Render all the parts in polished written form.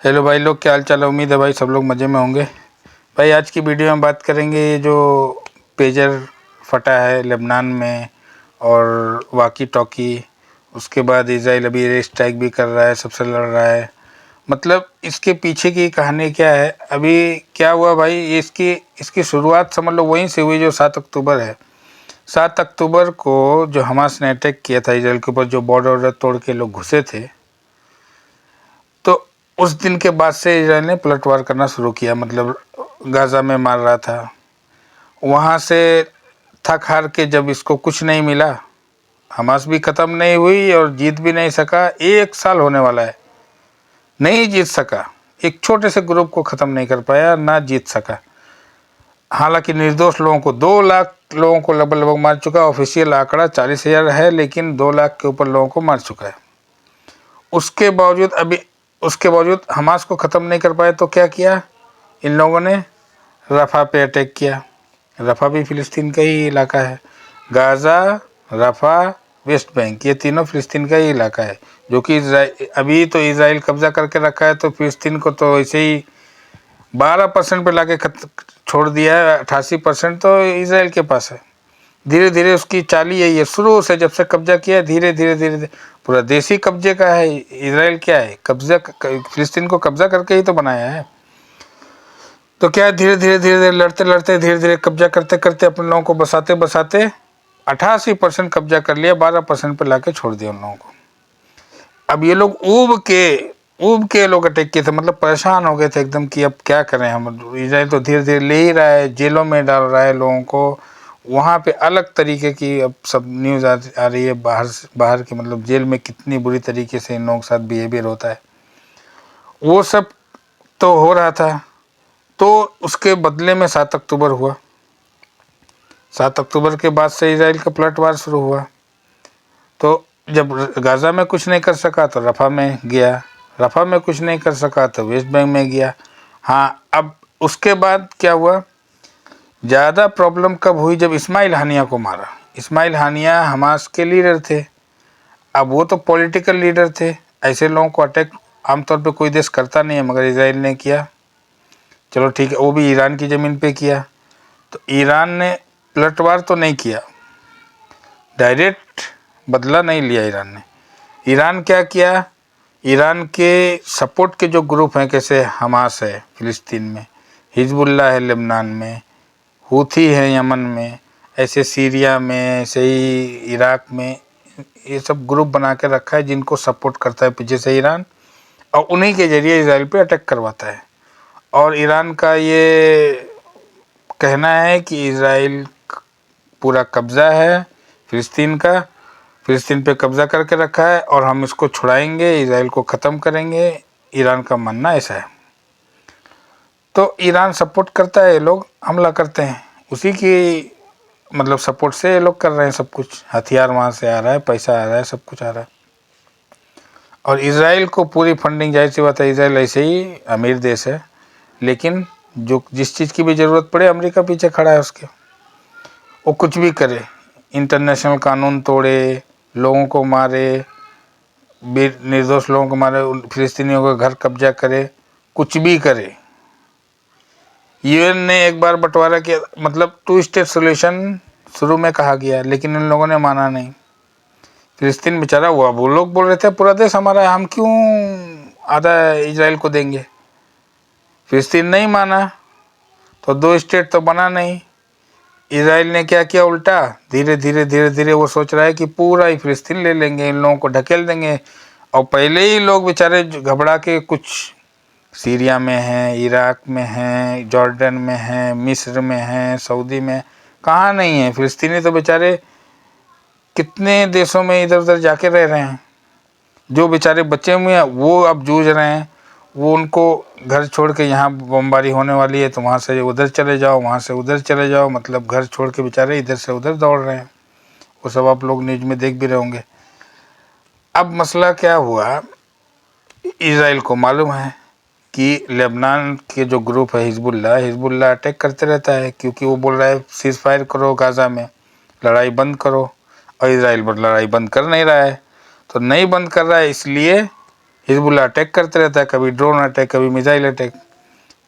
Hello भाई लोग, क्या हाल चाल है। उम्मीद है भाई सब लोग मज़े में होंगे। भाई आज की वीडियो में बात करेंगे ये जो पेजर फटा है लेबनान में और वाकी टॉकी, उसके बाद इज़राइल अभी एयर स्ट्राइक भी कर रहा है, सबसे लड़ रहा है। मतलब इसके पीछे की कहानी क्या है, अभी क्या हुआ भाई, ये इसकी शुरुआत समझ लो वहीं से हुई जो 7 अक्टूबर है। 7 अक्टूबर को जो हमास ने अटैक किया था इज़राइल के ऊपर, जो बॉर्डर तोड़ के लोग घुसे थे, तो उस दिन के बाद से इजराइल ने पलटवार करना शुरू किया। मतलब गाज़ा में मार रहा था, वहाँ से थक हार के जब इसको कुछ नहीं मिला, हमास भी ख़त्म नहीं हुई और जीत भी नहीं सका। 1 साल होने वाला है, नहीं जीत सका, एक छोटे से ग्रुप को ख़त्म नहीं कर पाया, ना जीत सका। हालांकि निर्दोष लोगों को 2 लाख लोगों को लगभग मार चुका। ऑफिशियल आंकड़ा 40,000 है, लेकिन 2 लाख के ऊपर लोगों को मार चुका है। उसके बावजूद हमास को ख़त्म नहीं कर पाए, तो क्या किया इन लोगों ने, रफ़ा पे अटैक किया। रफ़ा भी फ़िलिस्तीन का ही इलाका है। गाज़ा, रफ़ा, वेस्ट बैंक, ये तीनों फ़िलिस्तीन का ही इलाका है, जो कि अभी तो इज़राइल कब्ज़ा करके रखा है, तो फ़िलिस्तीन को तो ऐसे ही 12% पे लाके छोड़ दिया है। 88% तो इज़राइल के पास है। धीरे धीरे उसकी चाली यही है, शुरू से जब से कब्जा किया, धीरे धीरे धीरे पूरा देसी कब्जे का है। इजराइल क्या है, कब्जा फिलिस्तीन को कब्जा करके ही तो बनाया है। तो क्या धीरे धीरे धीरे धीरे लड़ते लड़ते धीरे धीरे कब्जा करते करते अपने लोगों को बसाते बसाते 88% कब्जा कर लिया, 12% पे लाके छोड़ दिया उन लोगों को। अब ये लोग ऊब के लोग अटैक किए थे, मतलब परेशान हो गए थे एकदम कि अब क्या करें हम। इजराइल तो धीरे धीरे ले ही रहा है, जेलों में डाल रहा है लोगों को। वहाँ पे अलग तरीके की अब सब न्यूज़ आ रही है बाहर की, मतलब जेल में कितनी बुरी तरीके से इन लोगों के साथ बिहेवियर होता है, वो सब तो हो रहा था। तो उसके बदले में 7 अक्टूबर हुआ। 7 अक्टूबर के बाद से इजराइल का पलटवार शुरू हुआ। तो जब गाज़ा में कुछ नहीं कर सका तो रफ़ा में गया, रफ़ा में कुछ नहीं कर सका तो वेस्ट बैंक में गया। हाँ, अब उसके बाद क्या हुआ, ज़्यादा प्रॉब्लम कब हुई, जब इस्माइल हानिया को मारा। इस्माइल हानिया हमास के लीडर थे। अब वो तो पॉलिटिकल लीडर थे, ऐसे लोगों को अटैक आमतौर पे कोई देश करता नहीं है, मगर इजराइल ने किया। चलो ठीक है, वो भी ईरान की ज़मीन पे किया। तो ईरान ने पलटवार तो नहीं किया, डायरेक्ट बदला नहीं लिया ईरान ने। ईरान क्या किया, ईरान के सपोर्ट के जो ग्रुप हैं, कैसे हमास है फ़िलिस्तीन में, हिजबुल्लाह है लेबनान में, हूथी है यमन में, ऐसे सीरिया में, ऐसे ही इराक में, ये सब ग्रुप बना के रखा है जिनको सपोर्ट करता है पीछे से ईरान, और उन्हीं के ज़रिए इजराइल पे अटैक करवाता है। और ईरान का ये कहना है कि इजराइल पूरा कब्ज़ा है फ़िलिस्तीन का, फ़िलिस्तीन पे कब्ज़ा करके रखा है और हम इसको छुड़ाएंगे, इजराइल को ख़त्म करेंगे। ईरान का मानना ऐसा है। तो ईरान सपोर्ट करता है, ये लोग हमला करते हैं, उसी की मतलब सपोर्ट से ये लोग कर रहे हैं सब कुछ। हथियार वहाँ से आ रहा है, पैसा आ रहा है, सब कुछ आ रहा है। और इजराइल को पूरी फंडिंग, जाहिर सी बात है, इजराइल ऐसे ही अमीर देश है, लेकिन जो जिस चीज़ की भी ज़रूरत पड़े अमेरिका पीछे खड़ा है उसके। वो कुछ भी करे, इंटरनेशनल कानून तोड़े, लोगों को मारे, निर्दोष लोगों को मारे, फिलिस्तीनियों का घर कब्जा करे, कुछ भी करे। यूएन ने एक बार बंटवारा किया, मतलब 2 स्टेट सोल्यूशन शुरू में कहा गया, लेकिन इन लोगों ने माना नहीं। फिलिस्तीन बेचारा हुआ, वो लोग बोल रहे थे पूरा देश हमारा है, हम क्यों आधा इजराइल को देंगे। फिलिस्तीन नहीं माना, तो 2 स्टेट तो बना नहीं। इजराइल ने क्या किया, उल्टा धीरे धीरे धीरे धीरे वो सोच रहा है कि पूरा ही फिलिस्तीन ले लेंगे, इन लोगों को ढकेल देंगे। और पहले ही लोग बेचारे घबरा के, कुछ सीरिया में हैं, इराक में हैं, जॉर्डन में हैं, मिस्र में हैं, सऊदी में, कहाँ नहीं है। फिलिस्तीनी तो बेचारे कितने देशों में इधर उधर जाके रह रहे हैं। जो बेचारे बचे हुए हैं वो अब जूझ रहे हैं, वो उनको घर छोड़ के, यहाँ बमबारी होने वाली है तो वहाँ से उधर चले जाओ, वहाँ से उधर चले जाओ, मतलब घर छोड़ के बेचारे इधर से उधर दौड़ रहे हैं। वो सब आप लोग न्यूज़ में देख भी रहे होंगे। अब मसला क्या हुआ, इजराइल को मालूम है कि लेबनान के जो ग्रुप है हिजबुल्लाह अटैक करते रहता है, क्योंकि वो बोल रहा है सीज़ फायर करो, गाज़ा में लड़ाई बंद करो, और इजराइल पर लड़ाई बंद कर नहीं रहा है। तो नहीं बंद कर रहा है, इसलिए हिजबुल्लाह अटैक करते रहता है, कभी ड्रोन अटैक, कभी मिसाइल अटैक।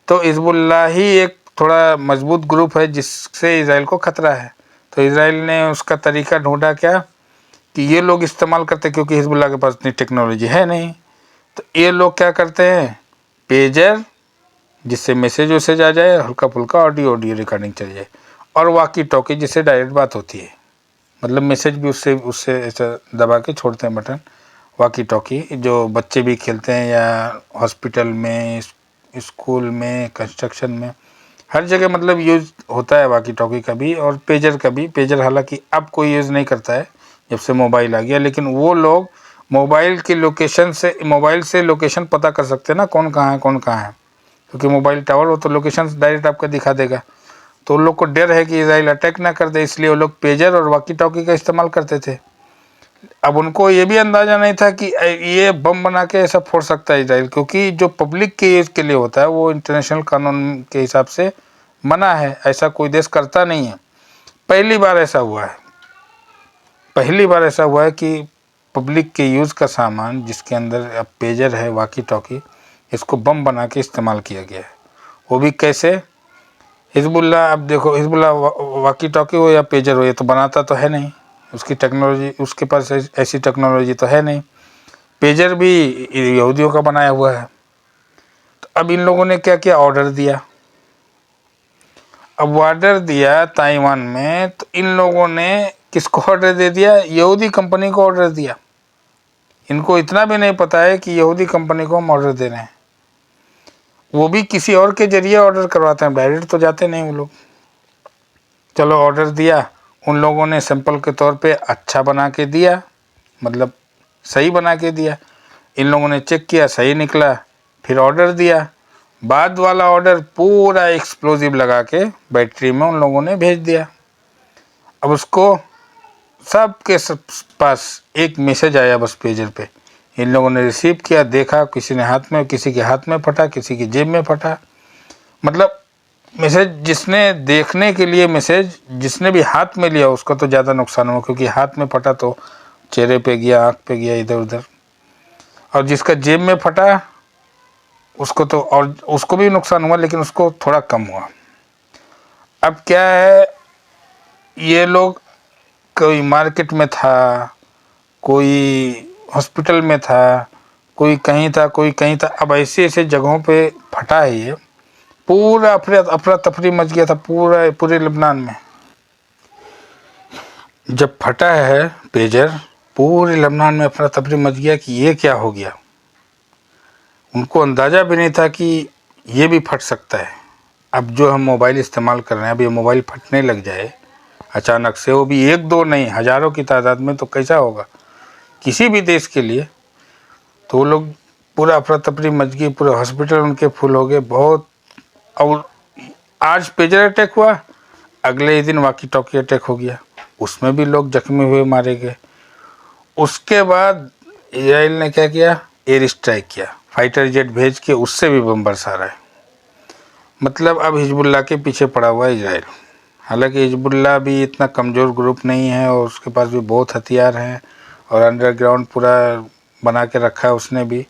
तो हिजबुल्लाह ही एक थोड़ा मजबूत ग्रुप है जिससे इसराइल को खतरा है। तो इसराइल ने उसका तरीका ढूंढा क्या कि ये लोग इस्तेमाल करते, क्योंकि हिजबुल्लाह के पास इतनी टेक्नोलॉजी है नहीं, तो ये लोग क्या करते हैं, पेजर जिससे मैसेज वैसेज आ जाए, हल्का फुल्का ऑडियो रिकॉर्डिंग चल जाए, और वाकी टॉकी जिससे डायरेक्ट बात होती है, मतलब मैसेज भी उससे उससे ऐसा दबा के छोड़ते हैं बटन। वाकी टॉकी जो बच्चे भी खेलते हैं, या हॉस्पिटल में, स्कूल में, कंस्ट्रक्शन में, हर जगह मतलब यूज़ होता है वाकी टॉकी का भी, और पेजर का भी। पेजर हालांकि अब कोई यूज़ नहीं करता है जब से मोबाइल आ गया, लेकिन वो लोग मोबाइल की लोकेशन से, मोबाइल से लोकेशन पता कर सकते हैं ना, कौन कहाँ है कौन कहाँ है, क्योंकि मोबाइल टावर हो तो लोकेशन डायरेक्ट आपको दिखा देगा। तो उन लोग को डर है कि इसराइल अटैक ना कर दे, इसलिए वो लोग पेजर और वाकी टॉकी का इस्तेमाल करते थे। अब उनको ये भी अंदाज़ा नहीं था कि ये बम बना के ऐसा फोड़ सकता है इसराइल, क्योंकि जो पब्लिक के यूज़ के लिए होता है वो इंटरनेशनल कानून के हिसाब से मना है, ऐसा कोई देश करता नहीं है। पहली बार ऐसा हुआ है, पहली बार ऐसा हुआ है कि पब्लिक के यूज़ का सामान जिसके अंदर अब पेजर है, वाकी टॉकी, इसको बम बना के इस्तेमाल किया गया है। वो भी कैसे? हिजबुल्लाह, अब देखो हिजबुल्लाह वाकी टॉकी हो या पेजर हो, ये तो बनाता तो है नहीं, उसकी टेक्नोलॉजी, उसके पास ऐसी टेक्नोलॉजी तो है नहीं। पेजर भी यहूदियों का बनाया हुआ है। तो अब इन लोगों ने क्या किया, ऑर्डर दिया। अब ऑर्डर दिया ताइवान में, तो इन लोगों ने किसको ऑर्डर दे दिया, यहूदी कंपनी को ऑर्डर दिया। इनको इतना भी नहीं पता है कि यहूदी कंपनी को हम ऑर्डर दे रहे हैं, वो भी किसी और के जरिए ऑर्डर करवाते हैं, डायरेक्ट तो जाते नहीं वो लोग। चलो ऑर्डर दिया, उन लोगों ने सैंपल के तौर पे अच्छा बना के दिया, मतलब सही बना के दिया। इन लोगों ने चेक किया, सही निकला, फिर ऑर्डर दिया। बाद वाला ऑर्डर पूरा एक्सप्लोजिव लगा के बैटरी में उन लोगों ने भेज दिया। अब उसको सबके सब पास एक मैसेज आया बस पेजर पे, इन लोगों ने रिसीव किया, देखा, किसी ने हाथ में, किसी के हाथ में फटा, किसी की जेब में फटा। मतलब मैसेज जिसने देखने के लिए, मैसेज जिसने भी हाथ में लिया उसका तो ज़्यादा नुकसान हुआ, क्योंकि हाथ में फटा तो चेहरे पे गया, आँख पे गया, इधर उधर। और जिसका जेब में फटा उसको तो, और उसको भी नुकसान हुआ, लेकिन उसको थोड़ा कम हुआ। अब क्या है, ये लोग कोई मार्केट में था, कोई हॉस्पिटल में था, कोई कहीं था, कोई कहीं था। अब ऐसे ऐसे जगहों पे फटा है ये, पूरा अफरा तफरी मच गया था पूरे लेबनान में। जब फटा है पेजर, पूरे लेबनान में अफरा तफरी मच गया कि ये क्या हो गया। उनको अंदाज़ा भी नहीं था कि ये भी फट सकता है। अब जो हम मोबाइल इस्तेमाल कर रहे हैं, अब ये मोबाइल फटने लग जाए अचानक से, वो भी एक दो नहीं, हज़ारों की तादाद में, तो कैसा होगा किसी भी देश के लिए। तो वो लोग पूरा अफरा तफरी मच गई, पूरे हॉस्पिटल उनके फुल हो गए बहुत। और आज पेजर अटैक हुआ, अगले ही दिन वाकी टॉकी अटैक हो गया, उसमें भी लोग जख्मी हुए, मारे गए। उसके बाद इसराइल ने क्या किया, एयर स्ट्राइक किया, फाइटर जेट भेज के उससे भी बम बरसा रहा है। मतलब अब हिजबुल्लाह के पीछे पड़ा हुआ है इसराइल। हालांकि हिजबुल्लाह भी इतना कमज़ोर ग्रुप नहीं है, और उसके पास भी बहुत हथियार हैं, और अंडरग्राउंड पूरा बना के रखा है उसने भी।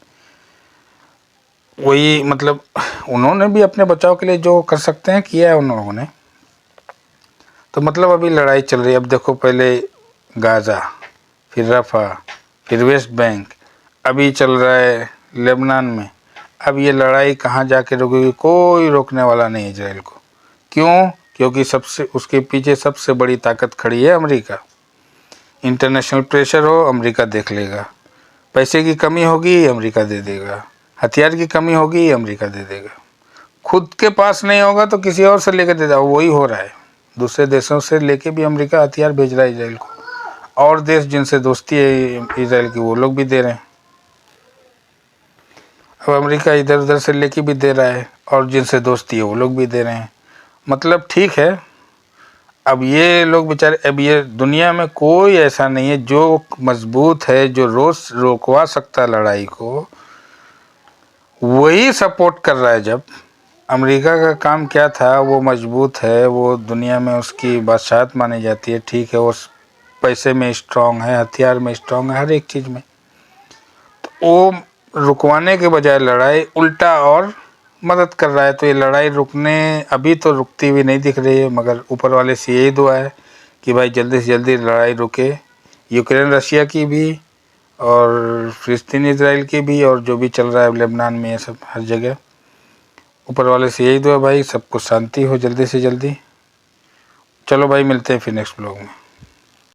वही मतलब उन्होंने भी अपने बचाव के लिए जो कर सकते हैं किया है उन लोगों ने। तो मतलब अभी लड़ाई चल रही है। अब देखो, पहले गाज़ा, फिर रफ़ा, फिर वेस्ट बैंक, अभी चल रहा है लेबनान में। अब ये लड़ाई कहाँ जाके रुकेगी, कोई रोकने वाला नहीं इजराइल को। क्यों? क्योंकि सबसे उसके पीछे सबसे बड़ी ताकत खड़ी है अमेरिका। इंटरनेशनल प्रेशर हो, अमेरिका देख लेगा। पैसे की कमी होगी, अमेरिका दे देगा। हथियार की कमी होगी, अमेरिका दे देगा। खुद के पास नहीं होगा तो किसी और से लेकर दे देगा। वही हो रहा है, दूसरे देशों से लेके भी अमेरिका हथियार भेज रहा है इजराइल को, और देश जिनसे दोस्ती है इजराइल की वो लोग भी दे रहे हैं। अब अमेरिका इधर उधर से लेके भी दे रहा है, और जिनसे दोस्ती है वो लोग भी दे रहे हैं। मतलब ठीक है, अब ये लोग बेचारे, अब ये दुनिया में कोई ऐसा नहीं है जो मजबूत है, जो रोज रोकवा सकता है लड़ाई को, वही सपोर्ट कर रहा है। जब अमेरिका का काम क्या था, वो मजबूत है, वो दुनिया में उसकी बादशाहत मानी जाती है, ठीक है, वो पैसे में स्ट्रांग है, हथियार में स्ट्रांग है, हर एक चीज़ में। तो वो रुकवाने के बजाय लड़ाई उल्टा और मदद कर रहा है। तो ये लड़ाई रुकने अभी तो रुकती हुई नहीं दिख रही है, मगर ऊपर वाले से यही दुआ है कि भाई जल्दी से जल्दी लड़ाई रुके, यूक्रेन रशिया की भी और फिलिस्तीन इजराइल की भी, और जो भी चल रहा है लेबनान में, ये सब हर जगह ऊपर वाले से यही दुआ भाई सबको शांति हो जल्दी से जल्दी। चलो भाई मिलते हैं फिर नेक्स्ट ब्लॉग में।